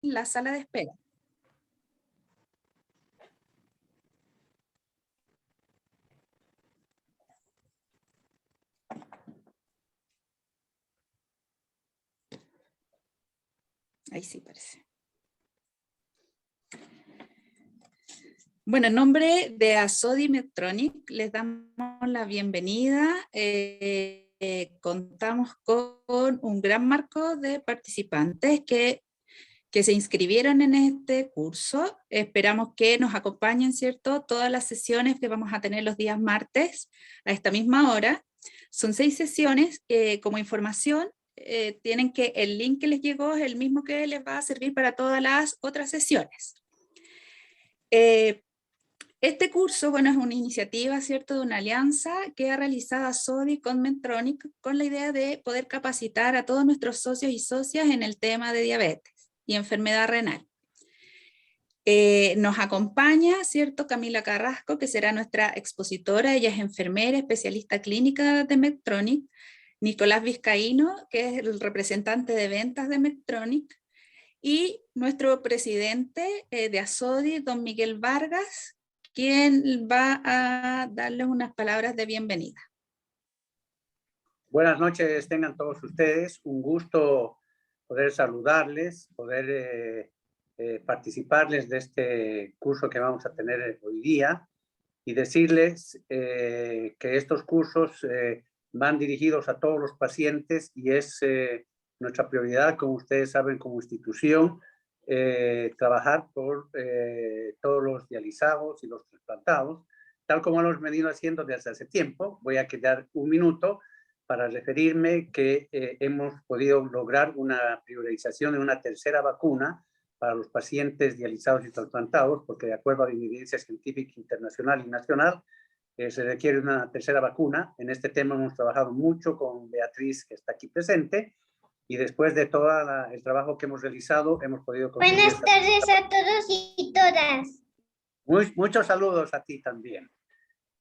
la sala de espera. Ahí sí parece. Bueno, en nombre de Azodi Medtronic les damos la bienvenida. Contamos con un gran marco de participantes que se inscribieron en este curso. Esperamos que nos acompañen, ¿cierto? Todas las sesiones que vamos a tener los días martes a esta misma hora. Son 6 sesiones. Como información, tienen que el link que les llegó es el mismo que les va a servir para todas las otras sesiones. Este curso, bueno, es una iniciativa, ¿cierto?, de una alianza que ha realizado Azodi con Medtronic con la idea de poder capacitar a todos nuestros socios y socias en el tema de diabetes y enfermedad renal. Nos acompaña, ¿cierto?, Camila Carrasco, que será nuestra expositora. Ella es enfermera, especialista clínica de Medtronic. Nicolás Vizcaíno, que es el representante de ventas de Medtronic. Y nuestro presidente de Azodi, don Miguel Vargas, quien va a darles unas palabras de bienvenida. Buenas noches tengan todos ustedes. Un gusto poder saludarles, poder participarles de este curso que vamos a tener hoy día y decirles que estos cursos van dirigidos a todos los pacientes y es nuestra prioridad, como ustedes saben, como institución, trabajar por todos los dializados y los trasplantados, tal como lo hemos venido haciendo desde hace tiempo. Voy a quedar un minuto para referirme que hemos podido lograr una priorización de una tercera vacuna para los pacientes dializados y trasplantados, porque de acuerdo a la evidencia científica internacional y nacional, se requiere una tercera vacuna. En este tema hemos trabajado mucho con Beatriz, que está aquí presente, y después de todo el trabajo que hemos realizado, hemos podido conseguir... Buenas tardes a todos y todas. Muchos saludos a ti también.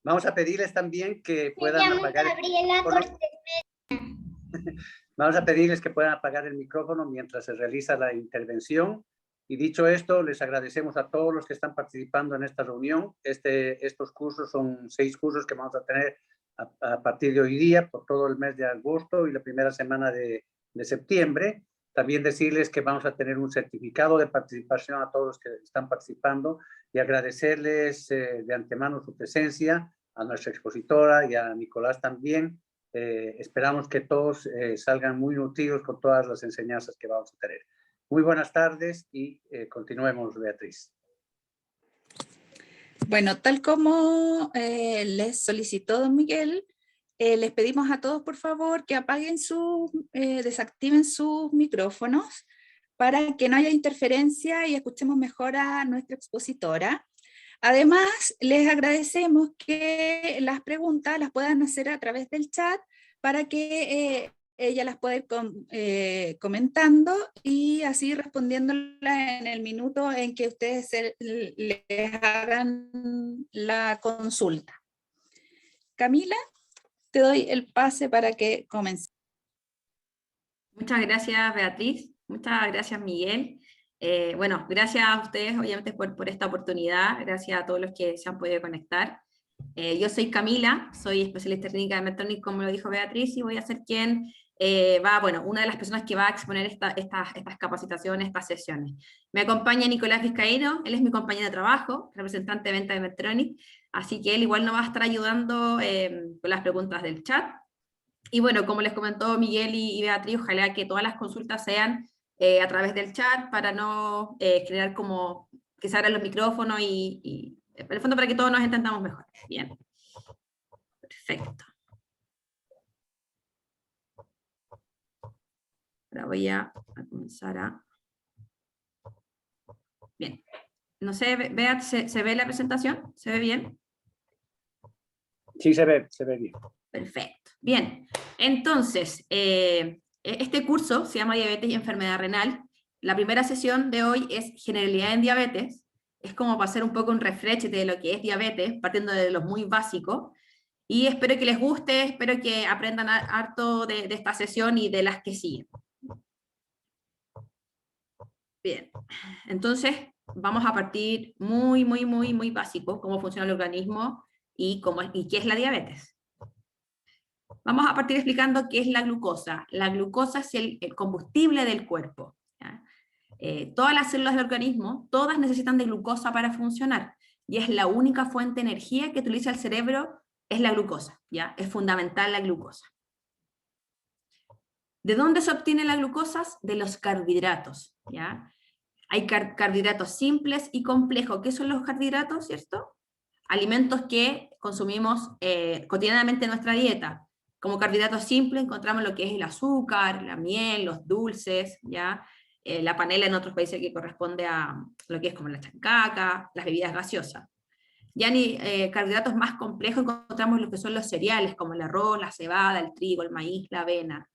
Vamos a pedirles también que puedan apagar... Vamos a pedirles que puedan apagar el micrófono mientras se realiza la intervención. Y dicho esto, les agradecemos a todos los que están participando en esta reunión. Estos cursos son 6 cursos que vamos a tener a partir de hoy día, por todo el mes de agosto y la primera semana de septiembre. También decirles que vamos a tener un certificado de participación a todos los que están participando y agradecerles de antemano su presencia, a nuestra expositora y a Nicolás también. Esperamos que todos salgan muy nutridos con todas las enseñanzas que vamos a tener. Muy buenas tardes y continuemos, Beatriz. Bueno, tal como les solicitó don Miguel, les pedimos a todos, por favor, que apaguen desactiven sus micrófonos para que no haya interferencia y escuchemos mejor a nuestra expositora. Además, les agradecemos que las preguntas las puedan hacer a través del chat para que ella las pueda ir comentando y así respondiéndolas en el minuto en que ustedes les hagan la consulta. Camila, te doy el pase para que comience. Muchas gracias, Beatriz. Muchas gracias, Miguel. Bueno, gracias a ustedes, obviamente, por esta oportunidad. Gracias a todos los que se han podido conectar. Yo soy Camila, soy especialista técnica de Medtronic, como lo dijo Beatriz, y voy a ser quien una de las personas que va a exponer estas capacitaciones, estas sesiones. Me acompaña Nicolás Vizcaíno, él es mi compañero de trabajo, representante de venta de Medtronic, así que él igual nos va a estar ayudando con las preguntas del chat. Y bueno, como les comentó Miguel y Beatriz, ojalá que todas las consultas sean a través del chat para no crear como que se abran los micrófonos y en el fondo para que todos nos entendamos mejor. Bien. Perfecto. Ahora voy a comenzar a... Bien. No sé, Beat, ¿se ve la presentación? ¿Se ve bien? Sí, se ve bien. Perfecto. Bien. Entonces, este curso se llama Diabetes y Enfermedad Renal. La primera sesión de hoy es Generalidad en Diabetes. Es como para hacer un poco un refresh de lo que es diabetes, partiendo de lo muy básico. Y espero que les guste, espero que aprendan harto de esta sesión y de las que siguen. Bien, entonces vamos a partir muy básico, cómo funciona el organismo y qué es la diabetes. Vamos a partir explicando qué es la glucosa. La glucosa es el combustible del cuerpo, ¿ya? Todas las células del organismo, todas necesitan de glucosa para funcionar, y es la única fuente de energía que utiliza el cerebro, es la glucosa, ¿ya? Es fundamental la glucosa. ¿De dónde se obtiene la glucosa? De los carbohidratos, ¿ya? Hay carbohidratos simples y complejos. ¿Qué son los carbohidratos, cierto? Alimentos que consumimos cotidianamente en nuestra dieta. Como carbohidratos simples encontramos lo que es el azúcar, la miel, los dulces, ¿ya? La panela en otros países que corresponde a lo que es como la chancaca, las bebidas gaseosas. Ya ni carbohidratos más complejos encontramos lo que son los cereales, como el arroz, la cebada, el trigo, el maíz, la avena.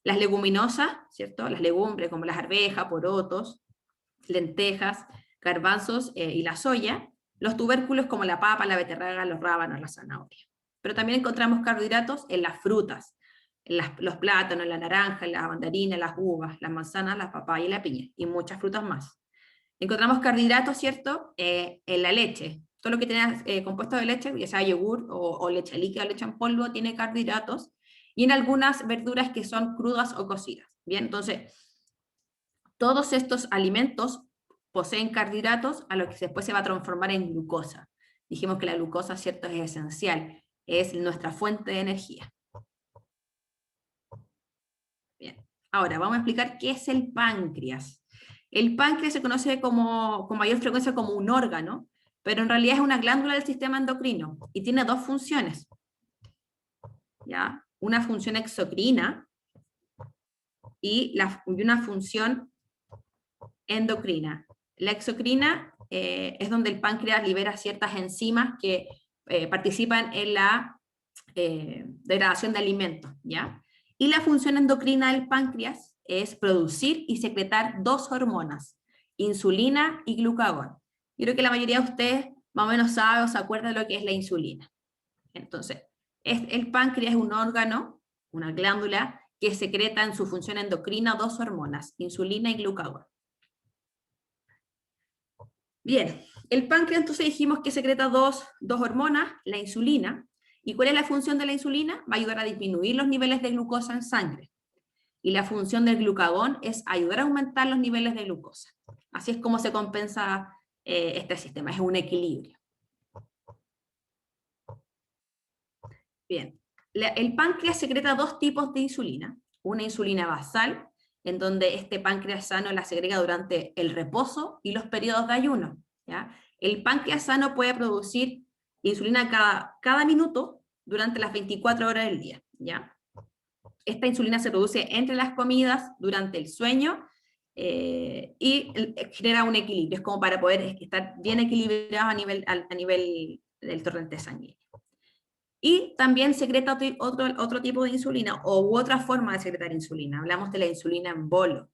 Las leguminosas, ¿cierto? Las legumbres como las arvejas, porotos, lentejas, garbanzos y la soya. Los tubérculos como la papa, la beterraga, los rábanos, la zanahoria. Pero también encontramos carbohidratos en las frutas, en los plátanos, la naranja, la mandarina, las uvas, las manzanas, la papaya y la piña, y muchas frutas más. Encontramos carbohidratos, ¿cierto?, en la leche. Todo lo que tiene compuesto de leche, ya sea yogur o leche líquida o leche en polvo, tiene carbohidratos, y en algunas verduras que son crudas o cocidas. Bien, entonces, todos estos alimentos poseen carbohidratos, a lo que después se va a transformar en glucosa. Dijimos que la glucosa, ¿cierto?, es esencial, es nuestra fuente de energía. Bien, ahora vamos a explicar qué es el páncreas. El páncreas se conoce con mayor frecuencia como un órgano, pero en realidad es una glándula del sistema endocrino y tiene dos funciones, ¿ya? Una función exocrina y una función endocrina. La exocrina es donde el páncreas libera ciertas enzimas que participan en la degradación de alimentos, ¿ya? Y la función endocrina del páncreas es producir y secretar dos hormonas, insulina y glucagón. Yo creo que la mayoría de ustedes más o menos sabe o se acuerda de lo que es la insulina. Entonces, el páncreas es un órgano, una glándula, que secreta en su función endocrina dos hormonas, insulina y glucagón. Bien, el páncreas entonces dijimos que secreta dos hormonas, la insulina. ¿Y cuál es la función de la insulina? Va a ayudar a disminuir los niveles de glucosa en sangre. Y la función del glucagón es ayudar a aumentar los niveles de glucosa. Así es como se compensa este sistema, es un equilibrio. Bien, el páncreas secreta dos tipos de insulina. Una insulina basal, en donde este páncreas sano la segrega durante el reposo y los periodos de ayuno, ¿ya? El páncreas sano puede producir insulina cada minuto durante las 24 horas del día, ¿ya? Esta insulina se produce entre las comidas, durante el sueño, y genera un equilibrio, es como para poder estar bien equilibrado a nivel del torrente sanguíneo. Y también secreta otro tipo de insulina, u otra forma de secretar insulina. Hablamos de la insulina en bolo.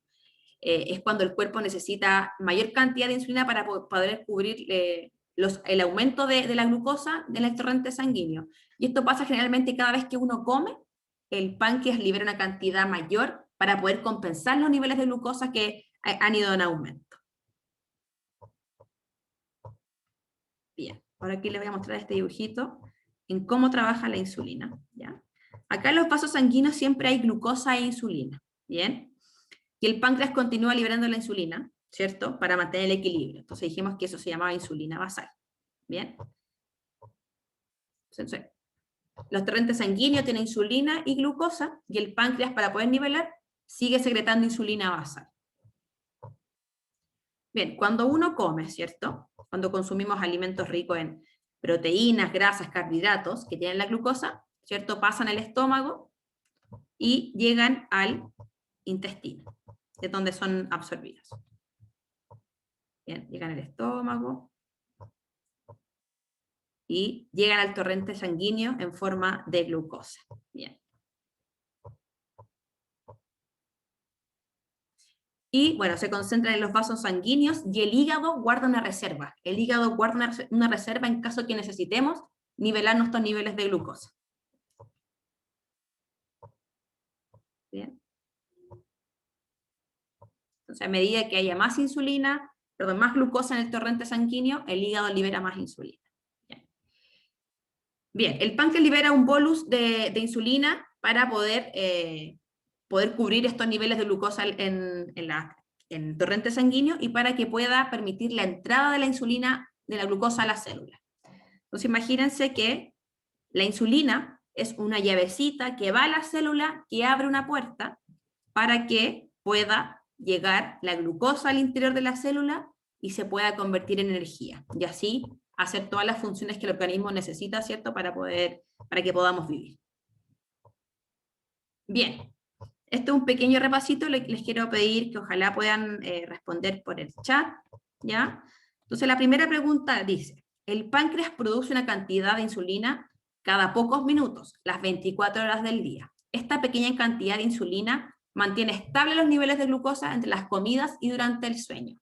Es cuando el cuerpo necesita mayor cantidad de insulina para poder cubrir el aumento de la glucosa del torrente sanguíneo. Y esto pasa generalmente cada vez que uno come, el páncreas libera una cantidad mayor para poder compensar los niveles de glucosa que han ido en aumento. Bien, ahora aquí les voy a mostrar este dibujito en cómo trabaja la insulina, ¿ya? Acá en los vasos sanguíneos siempre hay glucosa e insulina, ¿bien? Y el páncreas continúa liberando la insulina, ¿cierto?, para mantener el equilibrio. Entonces dijimos que eso se llamaba insulina basal, ¿bien? Entonces, los torrentes sanguíneos tienen insulina y glucosa, y el páncreas, para poder nivelar, sigue secretando insulina basal. Bien, cuando uno come, ¿cierto?, cuando consumimos alimentos ricos en proteínas, grasas, carbohidratos, que tienen la glucosa, ¿cierto?, pasan al estómago y llegan al intestino, de donde son absorbidos. Bien, llegan al estómago y llegan al torrente sanguíneo en forma de glucosa. Bien. Y bueno, se concentran en los vasos sanguíneos y el hígado guarda una reserva. El hígado guarda una reserva en caso que necesitemos nivelar nuestros niveles de glucosa. Bien. Entonces, a medida que haya más insulina, perdón, más glucosa en el torrente sanguíneo, el hígado libera más insulina. Bien, el páncreas libera un bolus de insulina para poder cubrir estos niveles de glucosa en el torrente sanguíneo y para que pueda permitir la entrada de la insulina, de la glucosa a la célula. Entonces imagínense que la insulina es una llavecita que va a la célula, que abre una puerta para que pueda llegar la glucosa al interior de la célula y se pueda convertir en energía. Y así hacer todas las funciones que el organismo necesita, ¿cierto? Para que podamos vivir. Bien, esto es un pequeño repasito, les quiero pedir que ojalá puedan responder por el chat, ¿ya? Entonces la primera pregunta dice, el páncreas produce una cantidad de insulina cada pocos minutos, las 24 horas del día. Esta pequeña cantidad de insulina mantiene estables los niveles de glucosa entre las comidas y durante el sueño.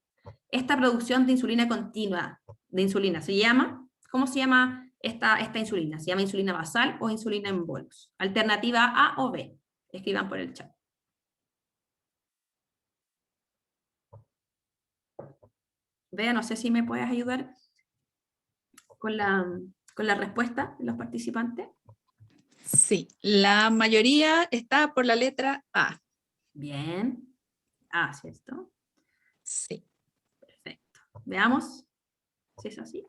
Esta producción de insulina continua, se llama, ¿cómo se llama esta insulina? ¿Se llama insulina basal o insulina en bolus? Alternativa A o B. Escriban por el chat. Vea, no sé si me puedes ayudar con la respuesta de los participantes. Sí, la mayoría está por la letra A. Bien. A, ¿cierto? Sí. Perfecto. Veamos si es así.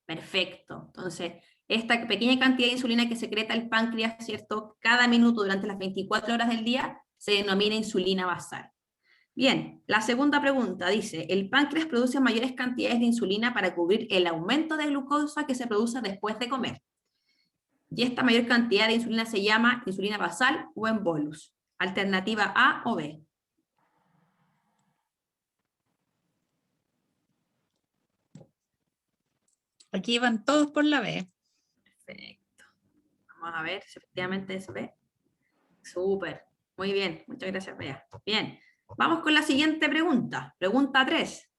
Perfecto. Entonces, esta pequeña cantidad de insulina que secreta el páncreas, ¿cierto? Cada minuto durante las 24 horas del día se denomina insulina basal. Bien, la segunda pregunta dice, el páncreas produce mayores cantidades de insulina para cubrir el aumento de glucosa que se produce después de comer. Y esta mayor cantidad de insulina se llama insulina basal o en bolus. Alternativa A o B. Aquí van todos por la B. Perfecto. Vamos a ver si efectivamente es B. Súper. Muy bien. Muchas gracias, Bea. Bien. Vamos con la siguiente pregunta. Pregunta 3.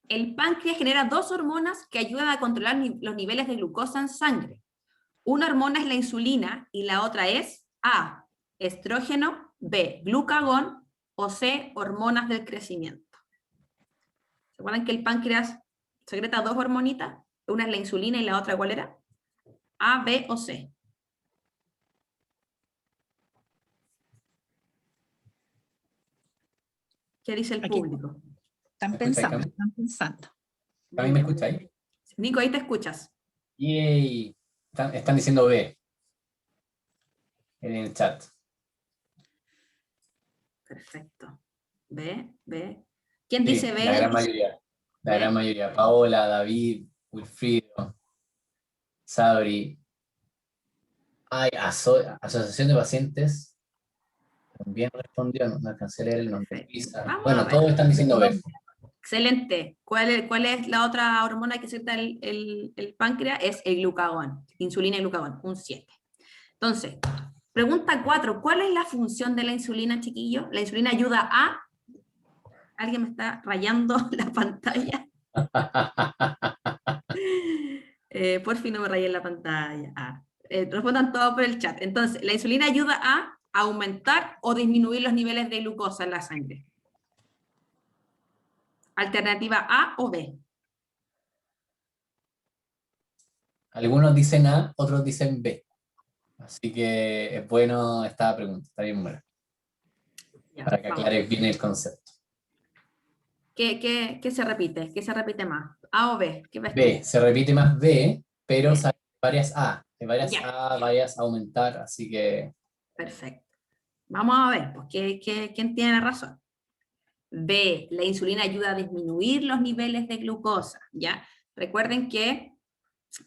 El páncreas genera dos hormonas que ayudan a controlar los niveles de glucosa en sangre. Una hormona es la insulina y la otra es A, estrógeno, B, glucagón o C, hormonas del crecimiento. ¿Se acuerdan que el páncreas secreta dos hormonitas? Una es la insulina y la otra, ¿cuál era? A, B o C. ¿Qué dice el Aquí público? están pensando, están pensando. ¿A mí me escucháis? Nico, ahí te escuchas. Yay. Están diciendo B en el chat. Perfecto. B, B. ¿Quién Sí, dice B? la gran mayoría. La gran mayoría. Paola, David, Wilfrido, Sabri. Ay, Asociación de Pacientes. También respondió, no alcancé a leer el nombre. Perfecto. Vamos a Bueno, ver. todos están diciendo B. Excelente. ¿Cuál es la otra hormona que secreta el páncreas? Es el glucagón, insulina y glucagón, un 7. Entonces, pregunta 4. ¿Cuál es la función de la insulina, chiquillo? La insulina ayuda a... ¿Alguien me está rayando la pantalla? Por fin no me rayé la pantalla. Respondan todos por el chat. Entonces, la insulina ayuda a aumentar o disminuir los niveles de glucosa en la sangre. Alternativa A o B. Algunos dicen A, otros dicen B. Así que es bueno esta pregunta, está bien buena. Ya, Para que aclares bien el concepto. ¿Qué se repite? ¿Qué se repite más? ¿A o B? ¿Qué ves tú? B, se repite más B, pero B. salen varias A. De varias Ya. A, varias a aumentar, así que... Perfecto. Vamos a ver, pues, ¿quién tiene razón? B, la insulina ayuda a disminuir los niveles de glucosa, ¿ya? Recuerden que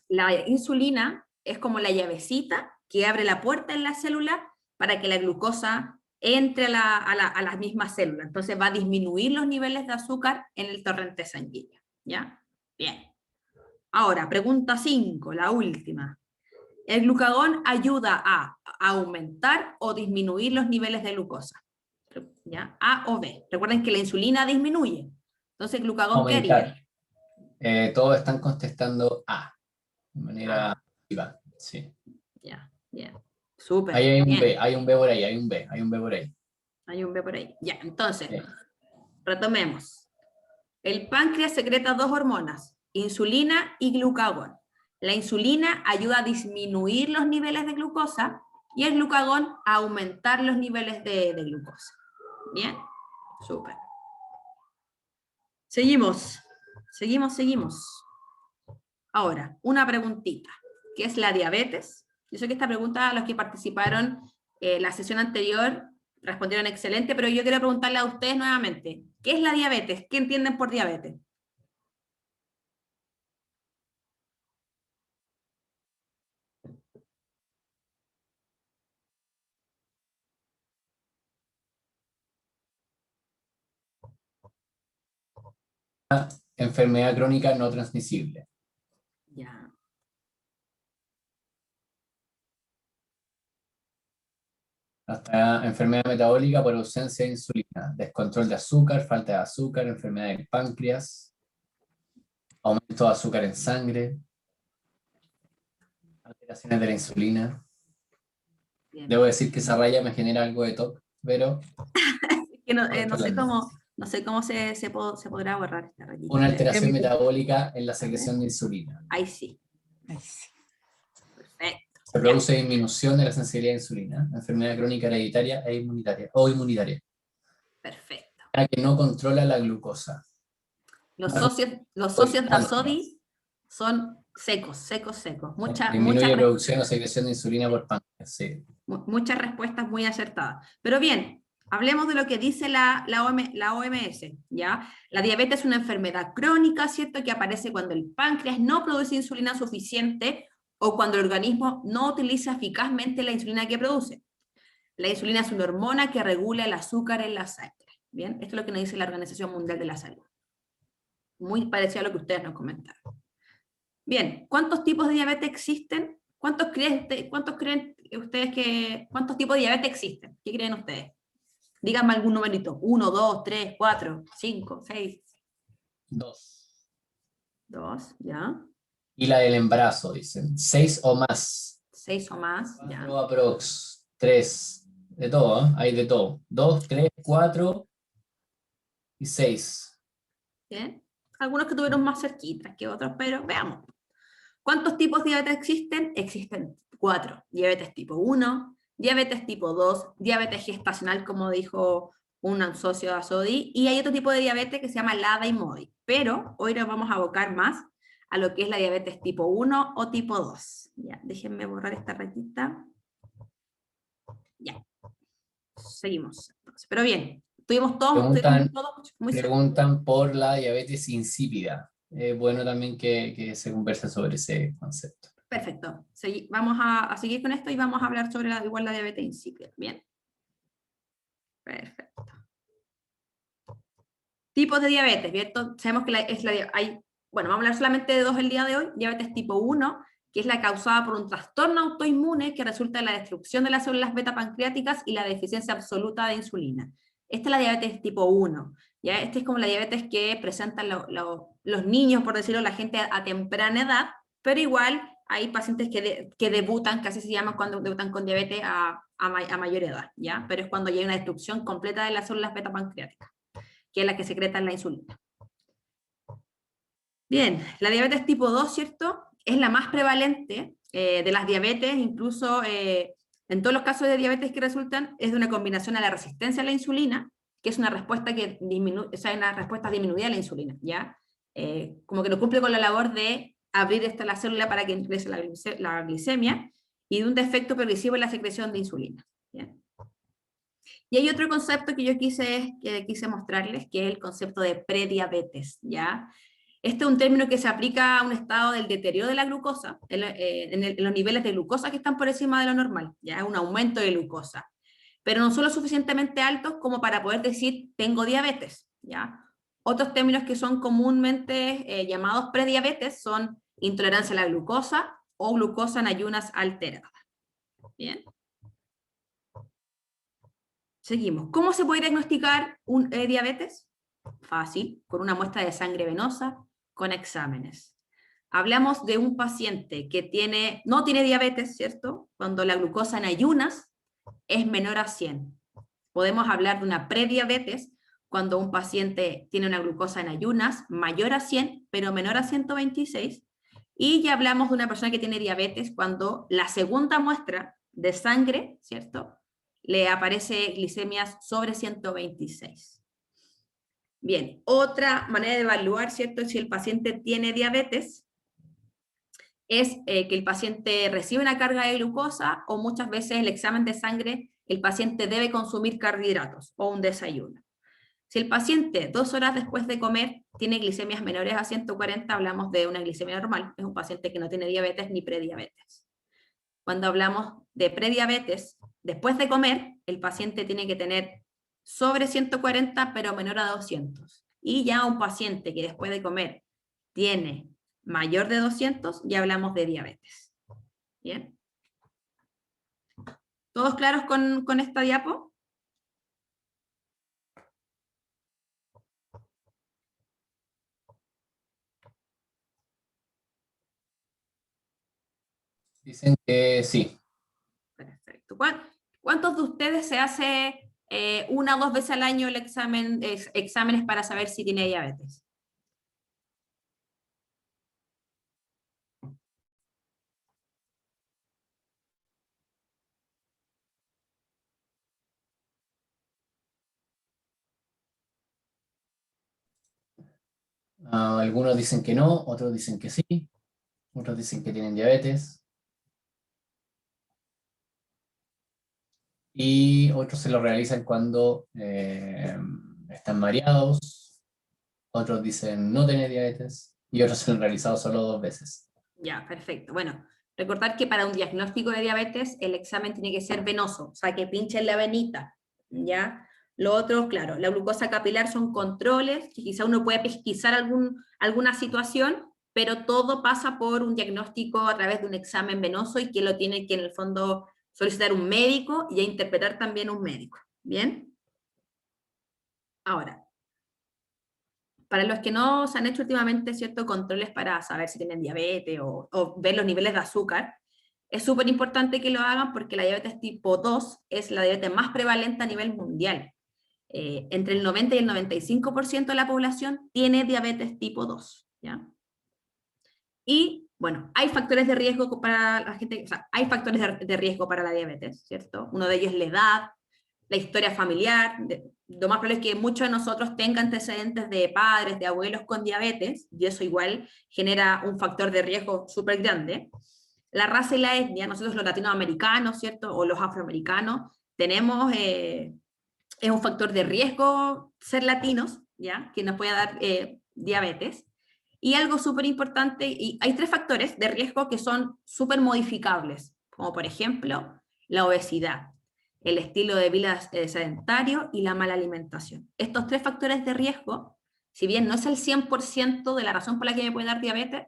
la insulina es como la llavecita que abre la puerta en la célula para que la glucosa entre a las mismas células. Entonces va a disminuir los niveles de azúcar en el torrente sanguíneo, ¿ya? Bien. Ahora, pregunta 5, la última. El glucagón ayuda a aumentar o disminuir los niveles de glucosa. ¿Ya? A o B. Recuerden que la insulina disminuye. Entonces, ¿el glucagón qué haría? Todos están contestando A, de manera activa. Sí. Ya, bien. Súper. Ahí hay un bien. B, hay un B por ahí, hay un B por ahí. Hay un B por ahí. Ya, entonces, Sí. retomemos. El páncreas secreta dos hormonas, insulina y glucagón. La insulina ayuda a disminuir los niveles de glucosa y el glucagón a aumentar los niveles de glucosa. Bien, súper. Seguimos. Ahora, una preguntita. ¿Qué es la diabetes? Yo sé que esta pregunta, los que participaron en la sesión anterior respondieron excelente, pero yo quiero preguntarle a ustedes nuevamente. ¿Qué es la diabetes? ¿Qué entienden por diabetes? Enfermedad crónica no transmisible. Ya. Hasta enfermedad metabólica por ausencia de insulina, descontrol de azúcar, falta de azúcar, enfermedad del páncreas, aumento de azúcar en sangre, alteraciones de la insulina. Bien. Debo decir que esa raya me genera algo de TOC, pero... Que no sé cómo se podrá borrar esta rayita. Una alteración metabólica en la secreción de insulina. Ahí sí. Perfecto. Se produce disminución de la sensibilidad a la insulina, enfermedad crónica hereditaria e inmunitaria. Perfecto. Que no controla la glucosa. Los socios de Azodi son secos. Disminuye producción o secreción de insulina por páncreas, sí. Muchas respuestas muy acertadas. Pero bien, hablemos de lo que dice la OMS, ¿ya? La diabetes es una enfermedad crónica, ¿cierto?, que aparece cuando el páncreas no produce insulina suficiente o cuando el organismo no utiliza eficazmente la insulina que produce. La insulina es una hormona que regula el azúcar en la sangre. Bien, esto es lo que nos dice la Organización Mundial de la Salud. Muy parecido a lo que ustedes nos comentaron. Bien, ¿cuántos tipos de diabetes existen? ¿Cuántos creen ustedes cuántos tipos de diabetes existen? ¿Qué creen ustedes? Díganme algún numerito. 1, 2, 3, 4, 5, 6. 2. 2, ya. Y la del embarazo, dicen. 6 o más. 6 o más, ya. 4 aprox. 3. De todo, ¿eh? Hay de todo. 2, 3, 4 y 6. Bien. Algunos que tuvieron más cerquitas que otros, pero veamos. ¿Cuántos tipos de diabetes existen? Existen 4. Diabetes tipo 1, diabetes tipo 2, diabetes gestacional, como dijo un socio de Azodi, y hay otro tipo de diabetes que se llama LADA y MODI. Pero hoy nos vamos a abocar más a lo que es la diabetes tipo 1 o tipo 2. Ya, déjenme borrar esta rayita. Ya. Seguimos. Pero bien, tuvimos todos muy cerca. Preguntan por la diabetes insípida. Bueno también que se converse sobre ese concepto. Perfecto. Vamos a seguir con esto y vamos a hablar sobre la diabetes insípida. Bien. Perfecto. Tipos de diabetes, ¿cierto? Sabemos que vamos a hablar solamente de 2 el día de hoy. Diabetes tipo 1, que es la causada por un trastorno autoinmune que resulta en la destrucción de las células beta pancreáticas y la deficiencia absoluta de insulina. Esta es la diabetes tipo 1. ¿Ya? Esta es como la diabetes que presentan los niños, por decirlo, la gente a temprana edad, pero igual hay pacientes que debutan, casi se llaman cuando debutan con diabetes a mayor edad, ¿ya? Pero es cuando ya hay una destrucción completa de las células beta pancreáticas, que es la que secretan la insulina. Bien, la diabetes tipo 2, ¿cierto? Es la más prevalente de las diabetes, incluso en todos los casos de diabetes que resultan, es de una combinación a la resistencia a la insulina, que es una respuesta una respuesta disminuida a la insulina, ¿ya? Como que no cumple con la labor de abrir la célula para que ingrese la glicemia, y de un defecto progresivo en la secreción de insulina. ¿Bien? Y hay otro concepto que yo quise mostrarles, que es el concepto de prediabetes, ¿ya? Este es un término que se aplica a un estado del deterioro de la glucosa, en los niveles de glucosa que están por encima de lo normal, ¿ya? Un aumento de glucosa, pero no son lo suficientemente altos como para poder decir tengo diabetes, ¿ya? Otros términos que son comúnmente llamados prediabetes son intolerancia a la glucosa o glucosa en ayunas alterada. Bien. Seguimos. ¿Cómo se puede diagnosticar un diabetes? Fácil, con una muestra de sangre venosa, con exámenes. Hablamos de un paciente que no tiene diabetes, ¿cierto? Cuando la glucosa en ayunas es menor a 100. Podemos hablar de una prediabetes cuando un paciente tiene una glucosa en ayunas mayor a 100, pero menor a 126, y ya hablamos de una persona que tiene diabetes cuando la segunda muestra de sangre, ¿cierto?, le aparece glicemias sobre 126. Bien, otra manera de evaluar, ¿cierto?, si el paciente tiene diabetes, es que el paciente recibe una carga de glucosa, o muchas veces el examen de sangre, el paciente debe consumir carbohidratos o un desayuno. Si el paciente 2 horas después de comer tiene glicemias menores a 140, hablamos de una glicemia normal, es un paciente que no tiene diabetes ni prediabetes. Cuando hablamos de prediabetes, después de comer, el paciente tiene que tener sobre 140, pero menor a 200. Y ya un paciente que después de comer tiene mayor de 200, ya hablamos de diabetes. ¿Bien? ¿Todos claros con esta diapo? Dicen que sí. Perfecto. ¿Cuántos de ustedes se hace 1 o 2 veces al año el exámenes para saber si tiene diabetes? Algunos dicen que no, otros dicen que sí, otros dicen que tienen diabetes. Y otros se lo realizan cuando están mareados, otros dicen no tener diabetes, y otros se lo han realizado solo 2 veces. Ya, perfecto. Bueno, recordar que para un diagnóstico de diabetes el examen tiene que ser venoso, o sea, que pinchen la venita, ¿ya? Lo otro, claro, la glucosa capilar son controles, que quizá uno puede pesquisar alguna situación, pero todo pasa por un diagnóstico a través de un examen venoso, y que lo tiene que en el fondo solicitar un médico y a interpretar también un médico. ¿Bien? Ahora, para los que no se han hecho últimamente ciertos controles para saber si tienen diabetes o ver los niveles de azúcar, es súper importante que lo hagan, porque la diabetes tipo 2 es la diabetes más prevalente a nivel mundial. Entre el 90 y el 95% de la población tiene diabetes tipo 2, ¿ya? Y, bueno, hay factores de riesgo para la gente, o sea, hay factores de riesgo para la diabetes, ¿cierto? Uno de ellos es la edad, la historia familiar. Lo más probable es que muchos de nosotros tengan antecedentes de padres, de abuelos con diabetes, y eso igual genera un factor de riesgo súper grande. La raza y la etnia, nosotros los latinoamericanos, ¿cierto?, o los afroamericanos, tenemos, es un factor de riesgo ser latinos, ¿ya?, que nos puede dar diabetes. Y algo súper importante, y hay 3 factores de riesgo que son súper modificables, como por ejemplo la obesidad, el estilo de vida sedentario y la mala alimentación. Estos 3 factores de riesgo, si bien no es el 100% de la razón por la que me puede dar diabetes,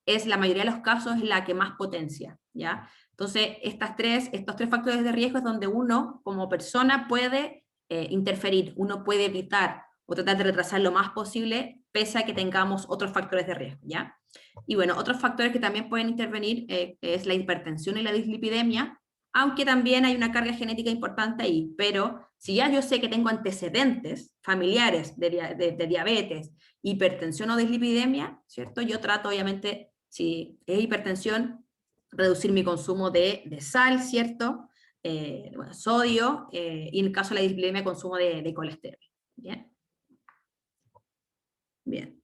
es la mayoría de los casos es la que más potencia, ¿ya? Entonces, estos 3 factores de riesgo es donde uno, como persona, puede interferir, uno puede evitar o tratar de retrasar lo más posible, pese a que tengamos otros factores de riesgo, ¿ya? Y bueno, otros factores que también pueden intervenir es la hipertensión y la dislipidemia, aunque también hay una carga genética importante ahí, pero si ya yo sé que tengo antecedentes familiares de diabetes, hipertensión o dislipidemia, ¿cierto? Yo trato, obviamente, si es hipertensión, reducir mi consumo de sal, ¿cierto? Bueno, sodio, y en el caso de la dislipidemia, consumo de colesterol. ¿Bien? Bien.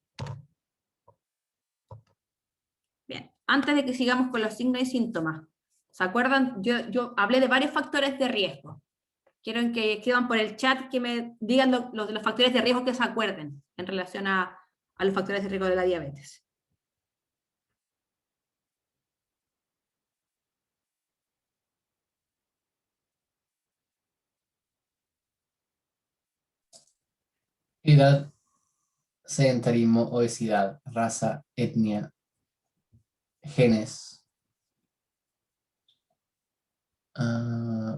Bien. Antes de que sigamos con los signos y síntomas, ¿se acuerdan? Yo hablé de varios factores de riesgo. Quiero que escriban por el chat, que me digan los factores de riesgo que se acuerden en relación a los factores de riesgo de la diabetes. Edad, sedentarismo, obesidad, raza, etnia, genes,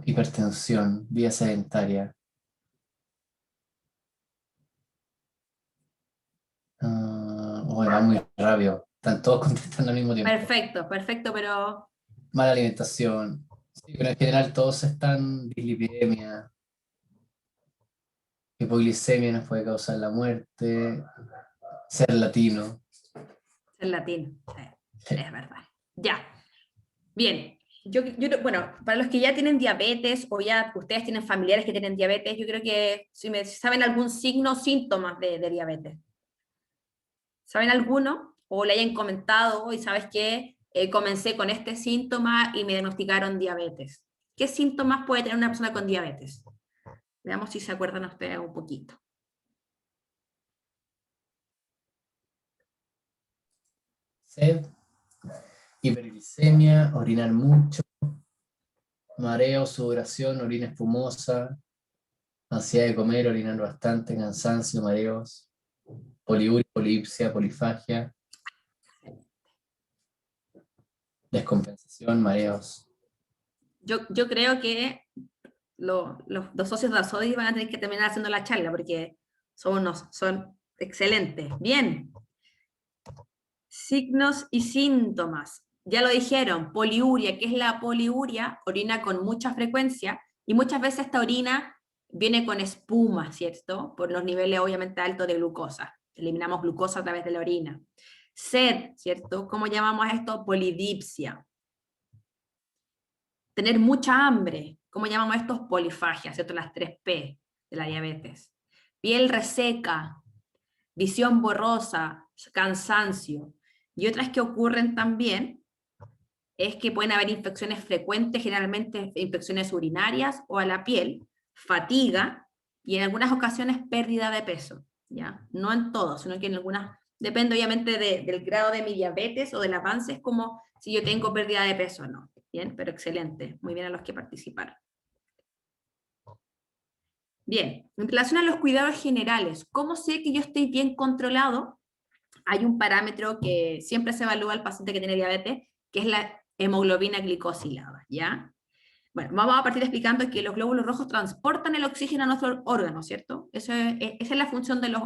hipertensión, vida sedentaria, va muy rápido, están todos contestando al mismo tiempo. Perfecto, perfecto, pero... Mala alimentación, sí, pero en general todos están dislipidemia. hipoglicemia nos puede causar la muerte, ser latino. Ser latino, sí, es verdad. Ya, bien. Bueno, para los que ya tienen diabetes o ya ustedes tienen familiares que tienen diabetes, yo creo que si saben algún signo o síntomas de diabetes. ¿Saben alguno? O le hayan comentado, y sabes qué, comencé con este síntoma y me diagnosticaron diabetes. ¿Qué síntomas puede tener una persona con diabetes? Veamos si se acuerdan ustedes un poquito. Sed, hiperglicemia, orinar mucho, mareo, sudoración, orina espumosa, ansiedad de comer, orinar bastante, cansancio, mareos, poliuria, polipsia, polifagia, descompensación, mareos. Yo creo que los dos socios de Asodi van a tener que terminar haciendo la charla porque son excelentes. Bien. Signos y síntomas. Ya lo dijeron, poliuria. ¿Qué es la poliuria? Orina con mucha frecuencia y muchas veces esta orina viene con espuma, ¿cierto? Por los niveles obviamente altos de glucosa. Eliminamos glucosa a través de la orina. Sed, ¿cierto? ¿Cómo llamamos a esto? Polidipsia. Tener mucha hambre. ¿Cómo llamamos a esto? Polifagia, ¿cierto? Las 3P de la diabetes. Piel reseca, visión borrosa, cansancio. Y otras que ocurren también es que pueden haber infecciones frecuentes, generalmente infecciones urinarias o a la piel, fatiga y en algunas ocasiones pérdida de peso. ¿Ya? No en todos, sino que en algunas, depende obviamente del grado de mi diabetes o del avance, es como si yo tengo pérdida de peso o no. Bien, pero excelente, muy bien a los que participaron. Bien, en relación a los cuidados generales, ¿cómo sé que yo estoy bien controlado? Hay un parámetro que siempre se evalúa al paciente que tiene diabetes, que es la hemoglobina glicosilada, ¿ya? Bueno, vamos a partir explicando que los glóbulos rojos transportan el oxígeno a nuestros órganos, ¿cierto? Esa es la función de los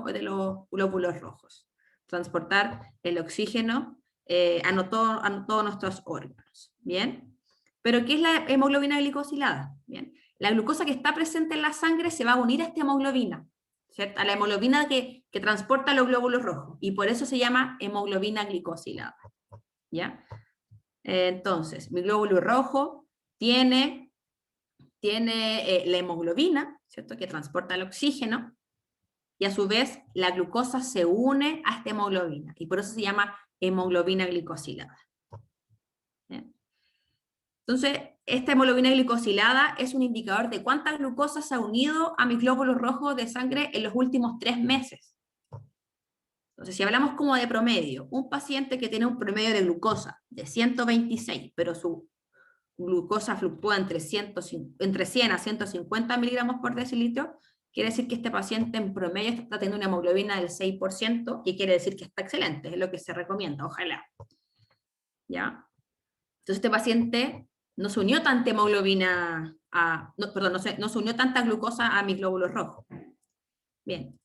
glóbulos rojos, transportar el oxígeno a todos nuestros órganos, ¿bien? Pero ¿qué es la hemoglobina glicosilada? Bien, la glucosa que está presente en la sangre se va a unir a esta hemoglobina, ¿cierto? A la hemoglobina que transporta los glóbulos rojos, y por eso se llama hemoglobina glicosilada, ¿ya? Entonces, mi glóbulo rojo tiene la hemoglobina, ¿cierto? Que transporta el oxígeno, y a su vez la glucosa se une a esta hemoglobina, y por eso se llama hemoglobina glicosilada. ¿Bien? Entonces, esta hemoglobina glicosilada es un indicador de cuánta glucosa se ha unido a mis glóbulos rojos de sangre en los últimos 3 meses. Entonces, si hablamos como de promedio, un paciente que tiene un promedio de glucosa de 126, pero su glucosa fluctúa entre 100 a 150 miligramos por decilitro, quiere decir que este paciente en promedio está teniendo una hemoglobina del 6%, y quiere decir que está excelente, es lo que se recomienda, ojalá. ¿Ya? Entonces este paciente no se unió tanta hemoglobina no se unió tanta glucosa a mis glóbulos rojos. Bien,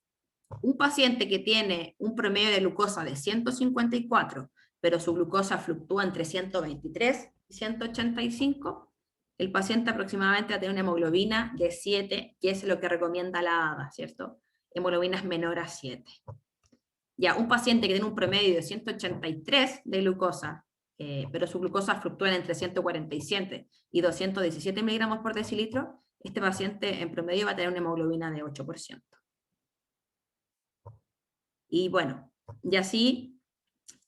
un paciente que tiene un promedio de glucosa de 154, pero su glucosa fluctúa entre 123 y 185, el paciente aproximadamente va a tener una hemoglobina de 7, que es lo que recomienda la ADA, ¿cierto? Hemoglobinas menor a 7. Ya, un paciente que tiene un promedio de 183 de glucosa, pero su glucosa fluctúa entre 147 y 217 miligramos por decilitro, este paciente en promedio va a tener una hemoglobina de 8%. Y bueno, y así,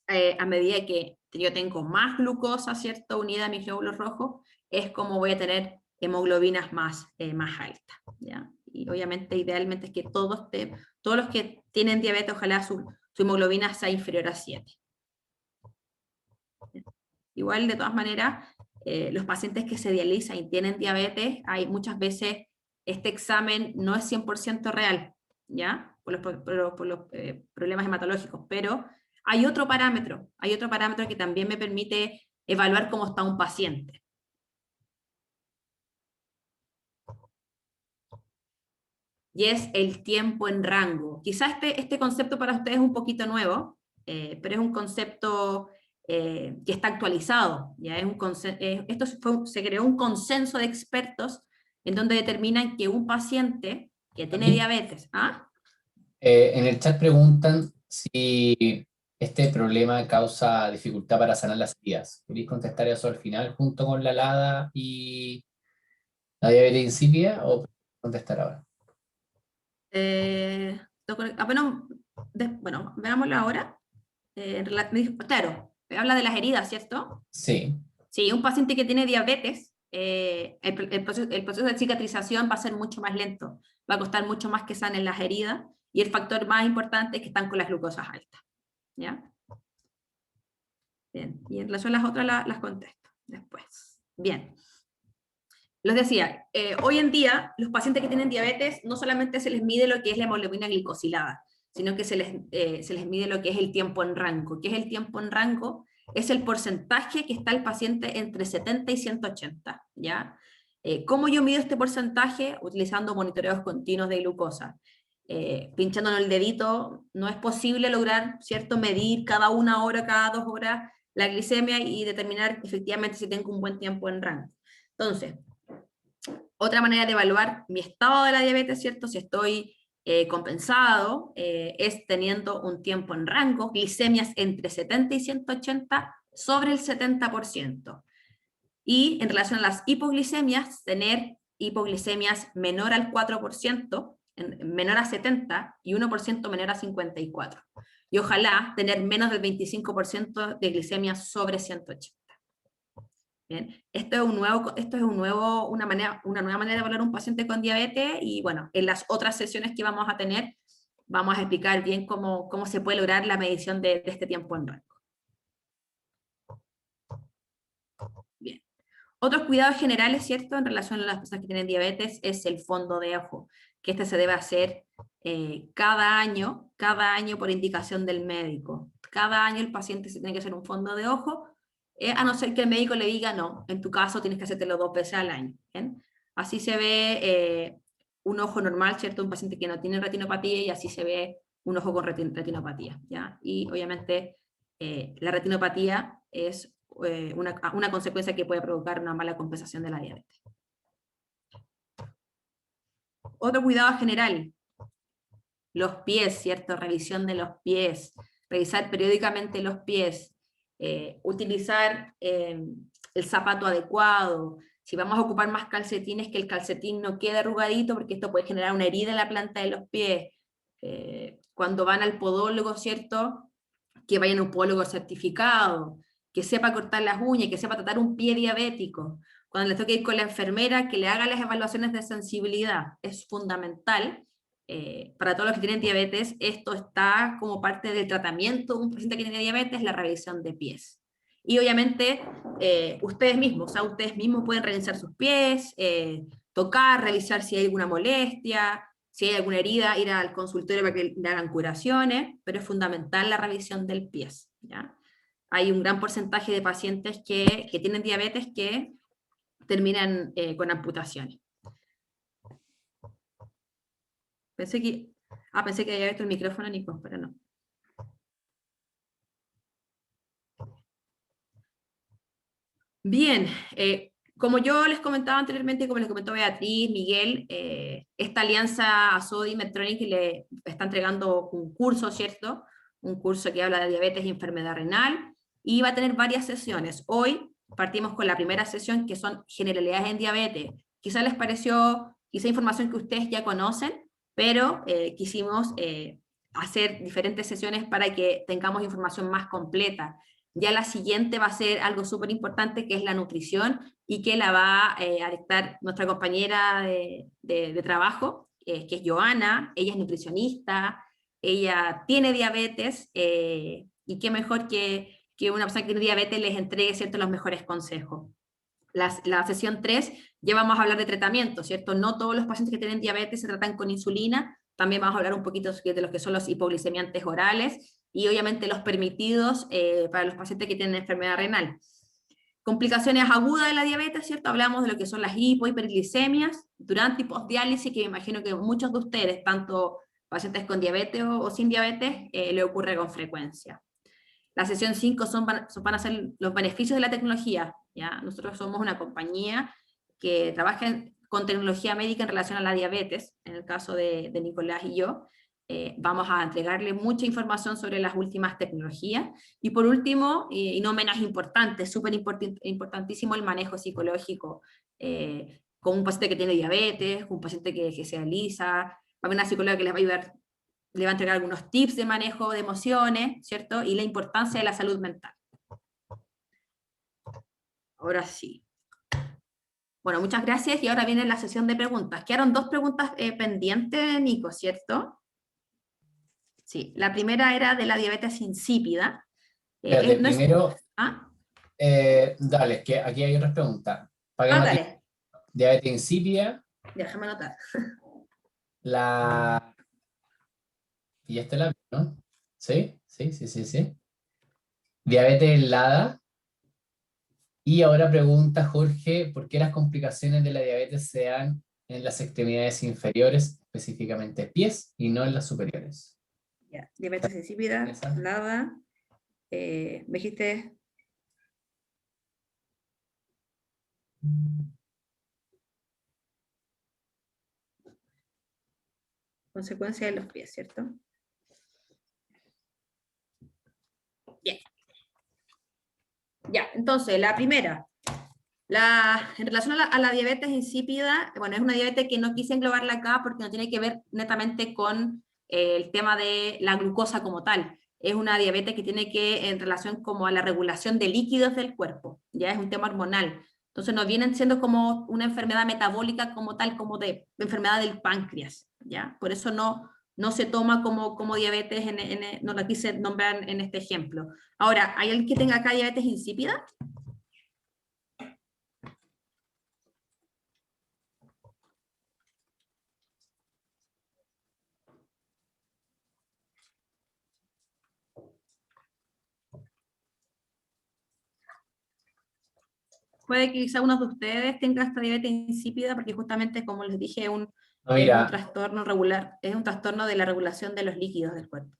a medida que yo tengo más glucosa, ¿cierto?, unida a mis glóbulos rojos, es como voy a tener hemoglobinas más altas, ¿ya? Y obviamente, idealmente es que todos los que tienen diabetes, ojalá su hemoglobina sea inferior a 7. Igual, de todas maneras, los pacientes que se dializan y tienen diabetes, hay muchas veces este examen no es 100% real, ¿ya? Por los problemas hematológicos, pero hay otro parámetro que también me permite evaluar cómo está un paciente. Y es el tiempo en rango. Quizás este concepto para ustedes es un poquito nuevo, pero es un concepto que está actualizado. ¿Ya? Se creó un consenso de expertos en donde determinan que un paciente que tiene diabetes. ¿Ah? En el chat preguntan si este problema causa dificultad para sanar las heridas. ¿Queréis contestar eso al final junto con la LADA y la diabetes insípida o contestar ahora? Bueno, bueno, veámoslo ahora. Claro, habla de las heridas, ¿cierto? Sí. Sí, un paciente que tiene diabetes, el proceso de cicatrización va a ser mucho más lento, va a costar mucho más que sanen las heridas, y el factor más importante es que están con las glucosas altas. ¿Ya? Bien, y en relación a las otras las contesto después. Bien. Les decía, hoy en día los pacientes que tienen diabetes no solamente se les mide lo que es la hemoglobina glicosilada, sino que se les mide lo que es el tiempo en rango. ¿Qué es el tiempo en rango? Es el porcentaje que está el paciente entre 70 y 180, ¿ya? ¿Cómo yo mido este porcentaje? Utilizando monitoreos continuos de glucosa. Pinchándonos el dedito, no es posible lograr, ¿cierto?, medir cada 1 hora, cada 2 horas la glicemia y determinar efectivamente si tengo un buen tiempo en rango. Entonces, otra manera de evaluar mi estado de la diabetes, ¿cierto?, si estoy compensado, es teniendo un tiempo en rango, glicemias entre 70 y 180 sobre el 70%. Y en relación a las hipoglicemias, tener hipoglicemias menor al 4%, menor a 70 y 1% menor a 54. Y ojalá tener menos del 25% de glicemias sobre 180. Bien, esto es una nueva manera de evaluar un paciente con diabetes, y bueno, en las otras sesiones que vamos a tener, vamos a explicar bien cómo se puede lograr la medición de este tiempo en rango. Bien. Otros cuidados generales, ¿cierto?, en relación a las personas que tienen diabetes, es el fondo de ojo, que este se debe hacer cada año por indicación del médico. Cada año el paciente se tiene que hacer un fondo de ojo, a no ser que el médico le diga, no, en tu caso tienes que hacértelo 2 veces al año. ¿Bien? Así se ve un ojo normal, ¿cierto?, un paciente que no tiene retinopatía, y así se ve un ojo con retinopatía, ¿ya? Y obviamente la retinopatía es una consecuencia que puede provocar una mala compensación de la diabetes. Otro cuidado general, los pies, ¿cierto? Revisión de los pies, revisar periódicamente los pies, utilizar el zapato adecuado. Si vamos a ocupar más calcetines, que el calcetín no quede arrugadito, porque esto puede generar una herida en la planta de los pies. Cuando van al podólogo, ¿cierto?, que vayan a un podólogo certificado, que sepa cortar las uñas, que sepa tratar un pie diabético. Cuando les toque ir con la enfermera, que le haga las evaluaciones de sensibilidad. Es fundamental. Para todos los que tienen diabetes, esto está como parte del tratamiento de un paciente que tiene diabetes, la revisión de pies. Y obviamente, ustedes mismos pueden revisar sus pies, tocar, revisar si hay alguna molestia, si hay alguna herida, ir al consultorio para que le hagan curaciones, pero es fundamental la revisión del pie, ¿ya? Hay un gran porcentaje de pacientes que tienen diabetes que terminan con amputaciones. Pensé que había abierto el micrófono, Nico, pero no. Bien, como yo les comentaba anteriormente, como les comentó Beatriz, Miguel, esta alianza ASODI Medtronic le está entregando un curso, ¿cierto? Un curso que habla de diabetes y enfermedad renal, y va a tener varias sesiones. Hoy partimos con la primera sesión, que son generalidades en diabetes. Quizá les pareció, quizá información que ustedes ya conocen, pero quisimos hacer diferentes sesiones para que tengamos información más completa. Ya la siguiente va a ser algo súper importante, que es la nutrición, y que la va a dictar nuestra compañera de trabajo, que es Joana. Ella es nutricionista, ella tiene diabetes, y qué mejor que una persona que tiene diabetes les entregue, ¿cierto?, los mejores consejos. La sesión 3 ya vamos a hablar de tratamiento, ¿cierto? No todos los pacientes que tienen diabetes se tratan con insulina, también vamos a hablar un poquito de los que son los hipoglicemiantes orales, y obviamente los permitidos para los pacientes que tienen enfermedad renal. Complicaciones agudas de la diabetes, ¿cierto? Hablamos de lo que son las hiperglicemias durante y postdiálisis, que me imagino que muchos de ustedes, tanto pacientes con diabetes o sin diabetes, le ocurre con frecuencia. La sesión 5 van a ser los beneficios de la tecnología, ¿ya? Nosotros somos una compañía que trabaja con tecnología médica en relación a la diabetes, en el caso de Nicolás y yo. Vamos a entregarle mucha información sobre las últimas tecnologías. Y por último, y no menos importante, súper importantísimo el manejo psicológico, con un paciente que tiene diabetes, un paciente que se alisa, va a haber una psicóloga que les va a ayudar, le va a entregar algunos tips de manejo de emociones, ¿cierto? Y la importancia de la salud mental. Ahora sí. Bueno, muchas gracias, y ahora viene la sesión de preguntas. Quedaron 2 preguntas pendientes, Nico, ¿cierto? Sí, la primera era de la diabetes insípida. Espérate, No es- primero, ¿Ah? dale, es que aquí hay otras preguntas. Paguemos aquí. Dale, Diabetes insípida, déjame anotar. la... Y esta es la... ¿no? ¿Sí? Sí. Diabetes LADA. Y ahora pregunta Jorge, ¿por qué las complicaciones de la diabetes se dan en las extremidades inferiores, específicamente pies, y no en las superiores? Ya, diabetes insípida, Esa. LADA. Me dijiste... Consecuencia de los pies, ¿cierto? Bien. Ya, entonces, la primera. En relación a la diabetes insípida, bueno, es una diabetes que no quise englobarla acá porque no tiene que ver netamente con el tema de la glucosa como tal. Es una diabetes que tiene que, en relación como a la regulación de líquidos del cuerpo, ya es un tema hormonal. Entonces no vienen siendo como una enfermedad metabólica como tal, como de enfermedad del páncreas, ¿ya? Por eso no se toma como diabetes, no la quise nombrar en este ejemplo. Ahora, ¿hay alguien que tenga acá diabetes insípida? Puede que quizá uno de ustedes tenga esta diabetes insípida, porque justamente, como les dije, es un trastorno regular, es un trastorno de la regulación de los líquidos del cuerpo.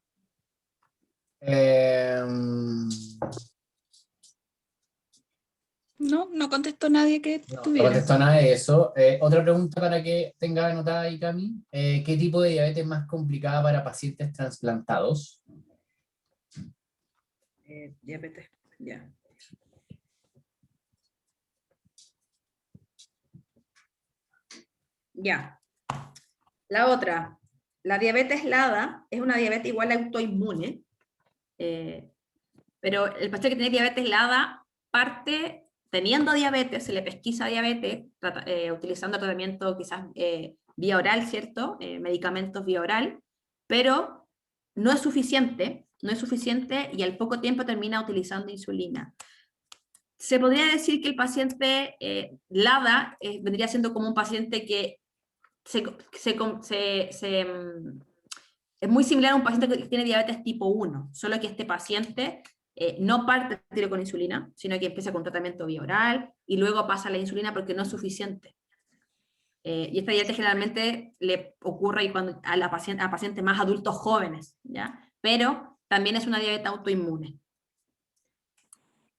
No contestó nadie que No tuviera. contestó nada de eso. Otra pregunta para que tenga anotada ahí, Cami. ¿Qué tipo de diabetes es más complicada para pacientes trasplantados? Diabetes, ya. Ya. La otra, la diabetes LADA es una diabetes igual autoinmune, pero el paciente que tiene diabetes LADA parte teniendo diabetes, se le pesquisa diabetes, utilizando tratamiento quizás vía oral, ¿cierto? Medicamentos vía oral, pero no es suficiente y al poco tiempo termina utilizando insulina. Se podría decir que el paciente LADA vendría siendo como un paciente que es muy similar a un paciente que tiene diabetes tipo 1, solo que este paciente no parte el tiro con insulina, sino que empieza con tratamiento vía oral y luego pasa a la insulina porque no es suficiente. Y esta diabetes generalmente le ocurre a pacientes más adultos jóvenes, ¿ya? Pero también es una diabetes autoinmune.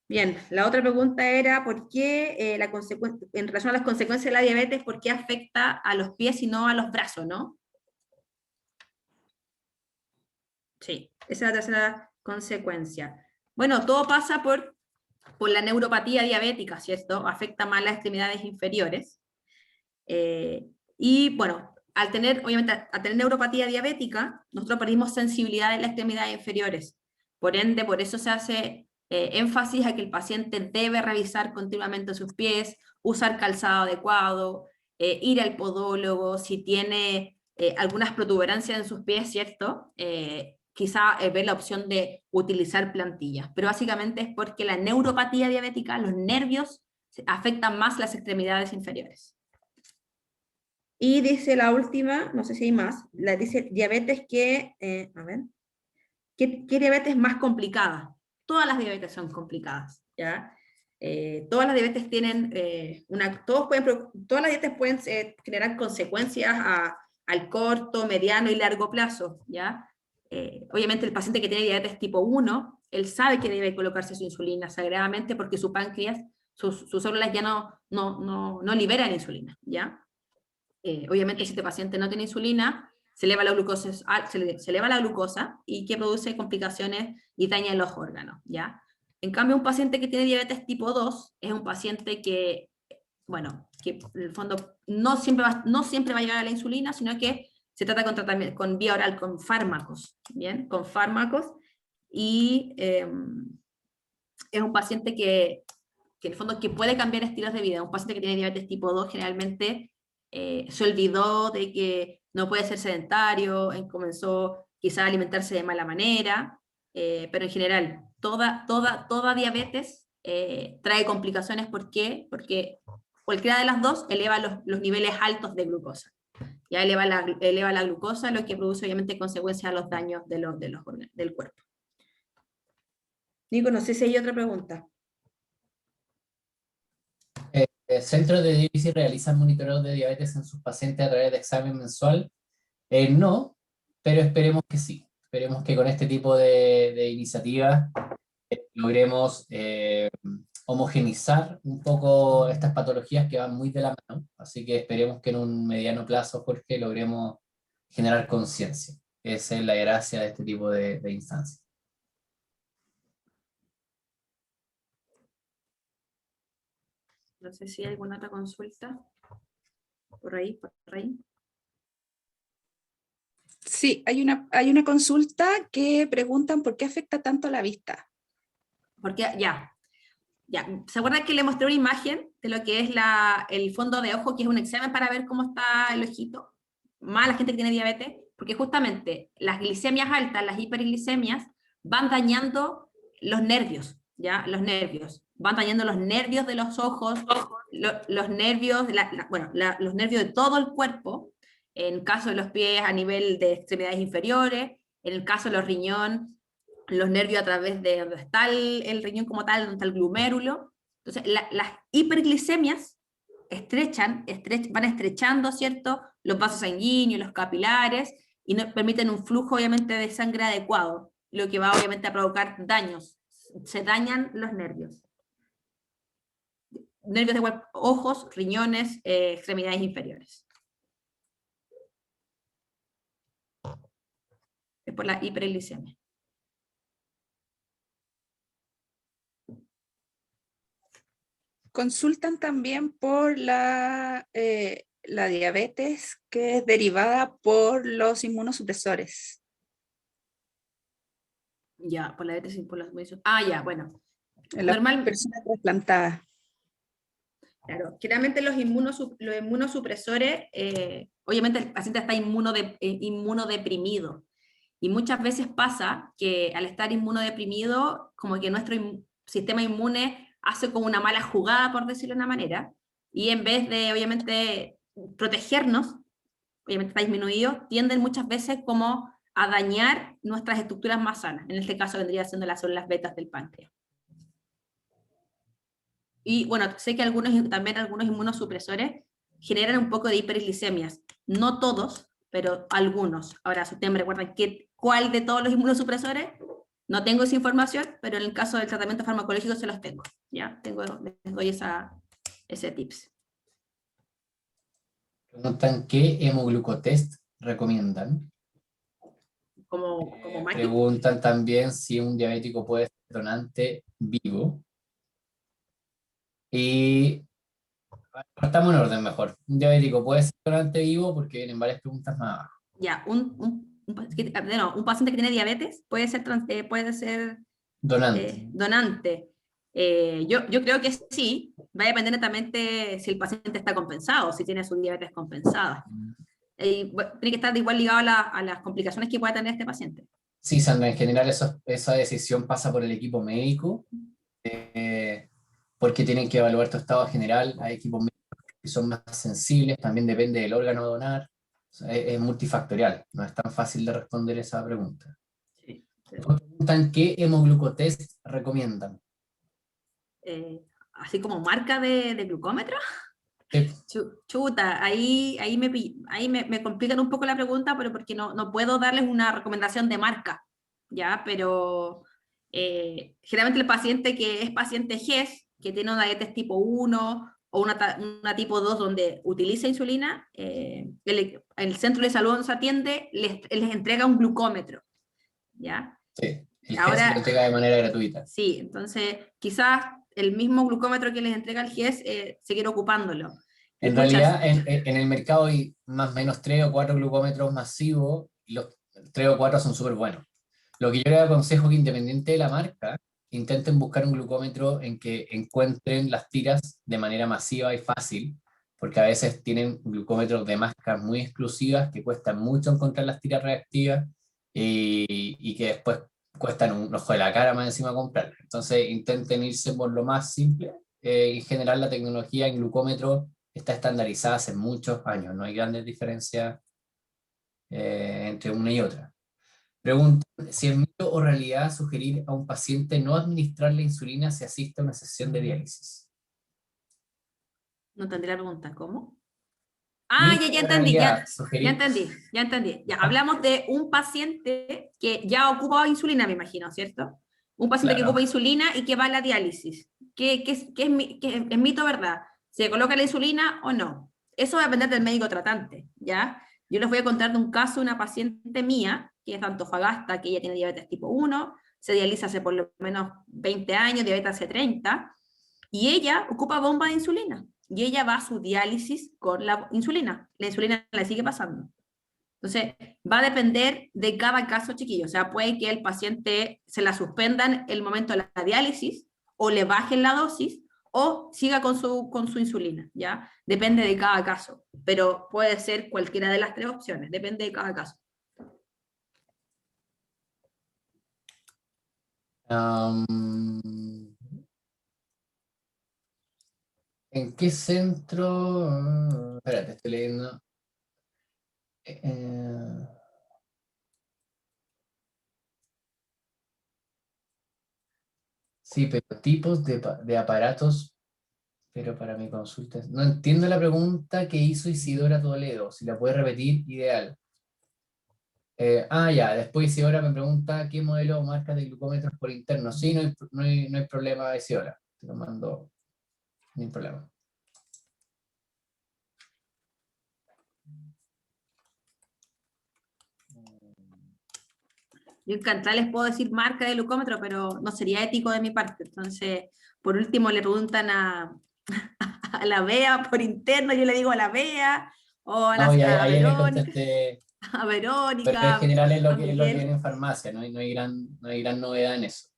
Bien, la otra pregunta era ¿por qué en relación a las consecuencias de la diabetes, por qué afecta a los pies y no a los brazos, ¿no? Sí, esa es la tercera consecuencia. Bueno, todo pasa por la neuropatía diabética, ¿cierto? Afecta más las extremidades inferiores. Y bueno, obviamente, al tener neuropatía diabética, nosotros perdimos sensibilidad en las extremidades inferiores. Por ende, por eso se hace énfasis a que el paciente debe revisar continuamente sus pies, usar calzado adecuado, ir al podólogo, si tiene algunas protuberancias en sus pies, ¿cierto? Quizá ver la opción de utilizar plantillas. Pero básicamente es porque la neuropatía diabética, los nervios, afectan más las extremidades inferiores. Y dice la última, no sé si hay más, dice diabetes ¿qué diabetes es más complicada? Todas las diabetes son complicadas, ¿ya? Todas las diabetes tienen, todas las diabetes pueden generar consecuencias al corto, mediano y largo plazo, ¿ya? Obviamente el paciente que tiene diabetes tipo 1, él sabe que debe colocarse su insulina sagradamente porque su páncreas, sus células ya no liberan insulina, ¿ya? Obviamente si este paciente no tiene insulina, se eleva la glucosa, se eleva la glucosa y que produce complicaciones y daña los órganos, ¿ya? En cambio, un paciente que tiene diabetes tipo 2 es un paciente que, bueno, que en el fondo no siempre va a llegar a la insulina, sino que se trata con tratamiento, con vía oral, con fármacos, ¿bien? Con fármacos, y es un paciente que en el fondo que puede cambiar estilos de vida. Un paciente que tiene diabetes tipo 2 generalmente se olvidó de que no puede ser sedentario, comenzó quizás a alimentarse de mala manera, pero en general toda diabetes trae complicaciones. ¿Por qué? Porque cualquiera de las dos eleva los niveles altos de glucosa. Ya eleva la glucosa, lo que produce obviamente consecuencias a los daños de los órganos del cuerpo. Nico, no sé si hay otra pregunta. ¿Centros de diálisis realizan monitoreo de diabetes en sus pacientes a través de examen mensual? No, pero esperemos que sí. Esperemos que con este tipo de iniciativas logremos homogenizar un poco estas patologías que van muy de la mano. Así que esperemos que en un mediano plazo, Jorge, logremos generar conciencia. Esa es la gracia de este tipo de instancias. No sé si hay alguna otra consulta. Por ahí. Sí, hay una consulta que preguntan por qué afecta tanto la vista. Porque ya. ¿Se acuerdan que le mostré una imagen de lo que es el fondo de ojo, que es un examen para ver cómo está el ojito? Más la gente que tiene diabetes, porque justamente las glicemias altas, las hiperglicemias, van dañando los nervios, ¿ya? Los nervios. Van dañando los nervios de los ojos, los nervios, los nervios de todo el cuerpo, en el caso de los pies a nivel de extremidades inferiores, en el caso de los riñones, los nervios a través de donde está el riñón como tal, donde está el glomérulo. Entonces, las hiperglicemias van estrechando, ¿cierto?, los vasos sanguíneos, los capilares, y no permiten un flujo, obviamente, de sangre adecuado, lo que va, obviamente, a provocar daños. Se dañan los nervios. Nervios de ojos, riñones, extremidades inferiores. Es por la hiperglicemia. Consultan también por la diabetes que es derivada por los inmunosupresores. Ya, por la diabetes, por los... ya, bueno. En las personas trasplantadas. Claro, generalmente los inmunosupresores, obviamente el paciente está inmunodeprimido, y muchas veces pasa que al estar inmunodeprimido, como que nuestro sistema inmune hace como una mala jugada, por decirlo de una manera, y en vez de, obviamente, protegernos, obviamente está disminuido, tienden muchas veces como a dañar nuestras estructuras más sanas. En este caso vendría siendo las células betas del páncreas. Y bueno, sé que también algunos inmunosupresores generan un poco de hiperglicemias. No todos, pero algunos. Ahora, si ustedes me recuerdan cuál de todos los inmunosupresores, no tengo esa información, pero en el caso del tratamiento farmacológico se los tengo. ¿Ya? Les doy ese tips. Preguntan qué hemoglucotest recomiendan. Como preguntan también si un diabético puede ser donante vivo. Y estamos en orden mejor. Un diabético puede ser donante vivo porque vienen varias preguntas más abajo. Ya, un paciente que tiene diabetes puede ser donante. Yo creo que sí, va a depender netamente si el paciente está compensado, si tiene su diabetes compensada. Tiene que estar igual ligado a las complicaciones que pueda tener este paciente. Sí, Sandra, en general esa decisión pasa por el equipo médico, porque tienen que evaluar tu estado general. Hay equipos médicos que son más sensibles, también depende del órgano a donar. O sea, es multifactorial, no es tan fácil de responder esa pregunta. Sí. Preguntan qué hemoglucotest recomiendan. Así como marca de glucómetro. Chuta, ahí me complican un poco la pregunta, pero porque no puedo darles una recomendación de marca, ¿ya? Pero generalmente el paciente que es paciente GES, que tiene una diabetes tipo 1, o una tipo 2 donde utiliza insulina, el centro de salud donde se atiende les entrega un glucómetro, ¿ya? Sí, el GES Ahora, lo entrega de manera gratuita. sí, entonces quizás el mismo glucómetro que les entrega el GES, seguir ocupándolo. Y En realidad, en el mercado hay más o menos 3 o 4 glucómetros masivos, y los 3 o 4 son súper buenos. Lo que yo les aconsejo que independiente de la marca, intenten buscar un glucómetro en que encuentren las tiras de manera masiva y fácil, porque a veces tienen glucómetros de marcas muy exclusivas que cuestan mucho encontrar las tiras reactivas y que después cuestan un ojo de la cara más encima comprarlas. Entonces intenten irse por lo más simple. En general la tecnología en glucómetro está estandarizada hace muchos años, no hay grandes diferencias entre una y otra. Pregunta, si es mito o realidad sugerir a un paciente no administrarle insulina si asiste a una sesión de diálisis. No entendí la pregunta, ¿cómo? Ah, Mito ya o entendí, realidad ya sugerir. entendí. Ya, hablamos de un paciente que ya ocupa insulina, me imagino, ¿cierto? Un paciente que Claro. ocupa insulina y que va a la diálisis. ¿Qué es mito o verdad? ¿Se coloca la insulina o no? Eso va a depender del médico tratante, ¿ya? Yo les voy a contar de un caso de una paciente mía, que es de Antofagasta, que ella tiene diabetes tipo 1, se dializa hace por lo menos 20 años, diabetes hace 30, y ella ocupa bomba de insulina. Y ella va a su diálisis con la insulina. La insulina le sigue pasando. Entonces, va a depender de cada caso, chiquillo. O sea, puede que el paciente se la suspendan el momento de la diálisis, o le bajen la dosis, o siga con su insulina, ¿ya? Depende de cada caso. Pero puede ser cualquiera de las 3 opciones. Depende de cada caso. ¿En qué centro? Espérate, estoy leyendo. Sí, pero tipos de aparatos, pero para mi consulta. No entiendo la pregunta que hizo Isidora Toledo. Si la puede repetir, ideal. Ya, después Isidora me pregunta qué modelo o marca de glucómetros por interno. Sí, no hay problema, Isidora. Te lo mando, no hay problema. Yo encantada les puedo decir marca de glucómetro, pero no sería ético de mi parte. Entonces, por último, le preguntan a la Bea por interno, yo le digo a la Bea, o No, y a ahí en el Verónica, contesté, a pero en Verónica, general es a es lo que viene Miguel. en farmacia, no hay gran novedad en eso.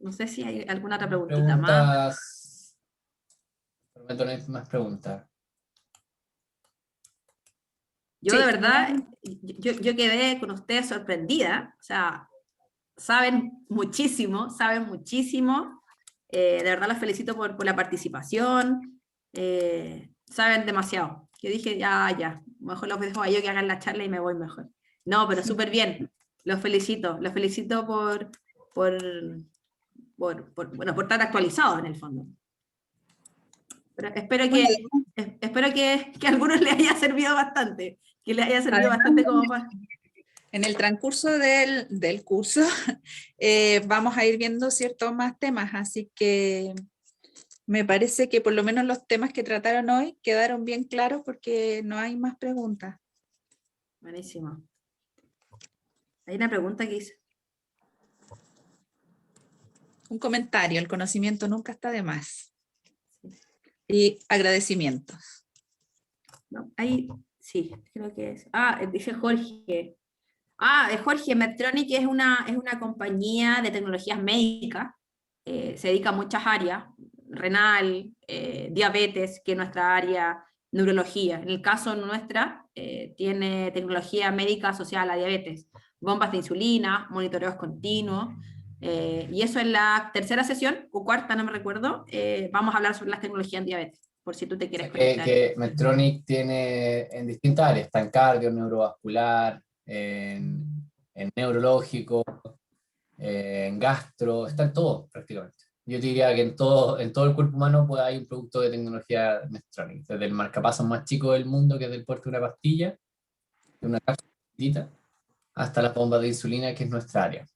No sé si hay alguna otra preguntita más. Preguntas, prometo no hay más preguntas. Yo de Sí, verdad, yo quedé con ustedes sorprendida, o sea, saben muchísimo. De verdad los felicito por la participación, saben demasiado. Yo dije, ya, mejor los dejo a ellos que hagan la charla y me voy mejor. No, pero súper bien, los felicito bueno, por estar actualizados en el fondo. Pero bueno, espero que a algunos les haya servido bastante, que les haya servido además, bastante como para... en el transcurso del curso vamos a ir viendo ciertos más temas, así que me parece que por lo menos los temas que trataron hoy quedaron bien claros porque no hay más preguntas. Buenísimo. Hay una pregunta que dice, Un comentario, el conocimiento nunca está de más. Y agradecimientos. ¿no? Ahí, sí, creo que es. Dice Jorge. Jorge, Medtronic es una compañía de tecnologías médicas, se dedica a muchas áreas, renal, diabetes, que es nuestra área, neurología. En el caso nuestra, tiene tecnología médica asociada a la diabetes, bombas de insulina, monitoreos continuos, y eso en la tercera sesión, o cuarta, no me recuerdo, vamos a hablar sobre las tecnologías en diabetes, por si tú te O quieres sea, conectar. que Medtronic tiene en distintas áreas, está en cardio, neurovascular, en neurológico, en gastro, está en todo prácticamente. Yo te diría que en todo el cuerpo humano pues, hay un producto de tecnología Medtronic, desde el marcapasos más chico del mundo, que es del porte de una pastilla, de una cápsula, hasta las bombas de insulina, que es nuestra área.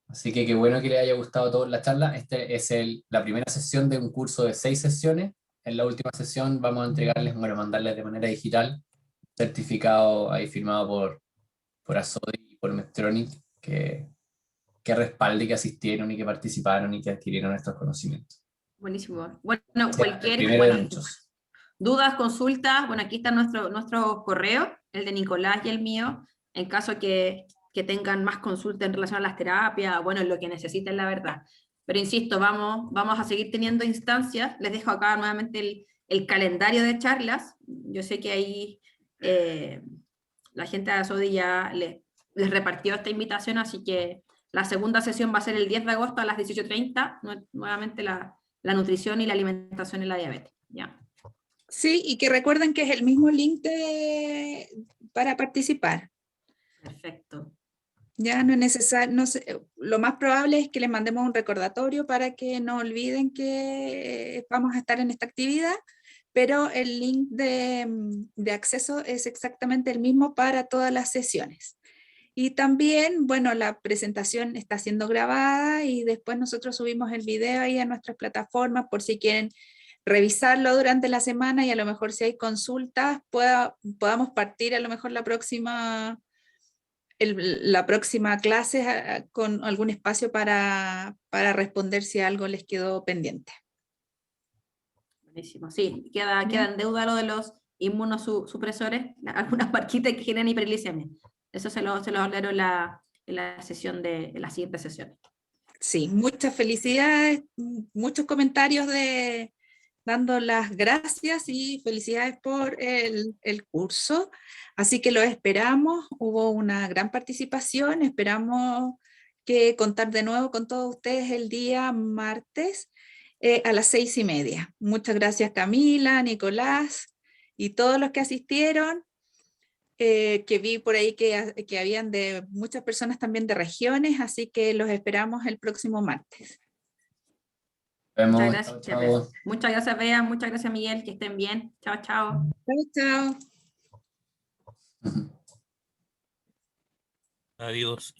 Así que qué bueno que les haya gustado a todos la charla. Este es la primera sesión de un curso de 6 sesiones. En la última sesión vamos a entregarles, bueno, mandarles de manera digital, certificado ahí firmado por Azodi y por Medtronic, que respalde que asistieron y que participaron y que adquirieron estos conocimientos. Buenísimo. Bueno, El primero de muchos. dudas, consultas, bueno, aquí está nuestro correo, el de Nicolás y el mío, en caso que tengan más consultas en relación a las terapias, bueno, lo que necesiten, la verdad. Pero insisto, vamos a seguir teniendo instancias. Les dejo acá nuevamente el calendario de charlas. Yo sé que ahí la gente de Azodi ya les repartió esta invitación, así que la segunda sesión va a ser el 10 de agosto a las 18:30, nuevamente la nutrición y la alimentación en la diabetes. ¿Ya? Sí, y que recuerden que es el mismo link para participar. Perfecto. Ya no es necesario, lo más probable es que les mandemos un recordatorio para que no olviden que vamos a estar en esta actividad, pero el link de acceso es exactamente el mismo para todas las sesiones. Y también, bueno, la presentación está siendo grabada y después nosotros subimos el video ahí a nuestras plataformas por si quieren revisarlo durante la semana y a lo mejor si hay consultas podamos partir a lo mejor la próxima clase con algún espacio para responder si algo les quedó pendiente. Buenísimo. Sí, queda en deuda lo de los inmunosupresores, algunas marquitas que generan hiperglicemia. Eso se lo hablaron en la sesión en la siguiente sesión. Sí, muchas felicidades, muchos comentarios dando las gracias y felicidades por el curso. Así que lo esperamos, hubo una gran participación, esperamos contar de nuevo con todos ustedes el día martes a las 6:30. Muchas gracias Camila, Nicolás y todos los que asistieron. Que vi por ahí que habían de muchas personas también de regiones, así que los esperamos el próximo martes. Vemos. Muchas gracias, chao. Muchas gracias, Bea, muchas gracias, Miguel, que estén bien. Chao, chao. Chao, chao. Adiós.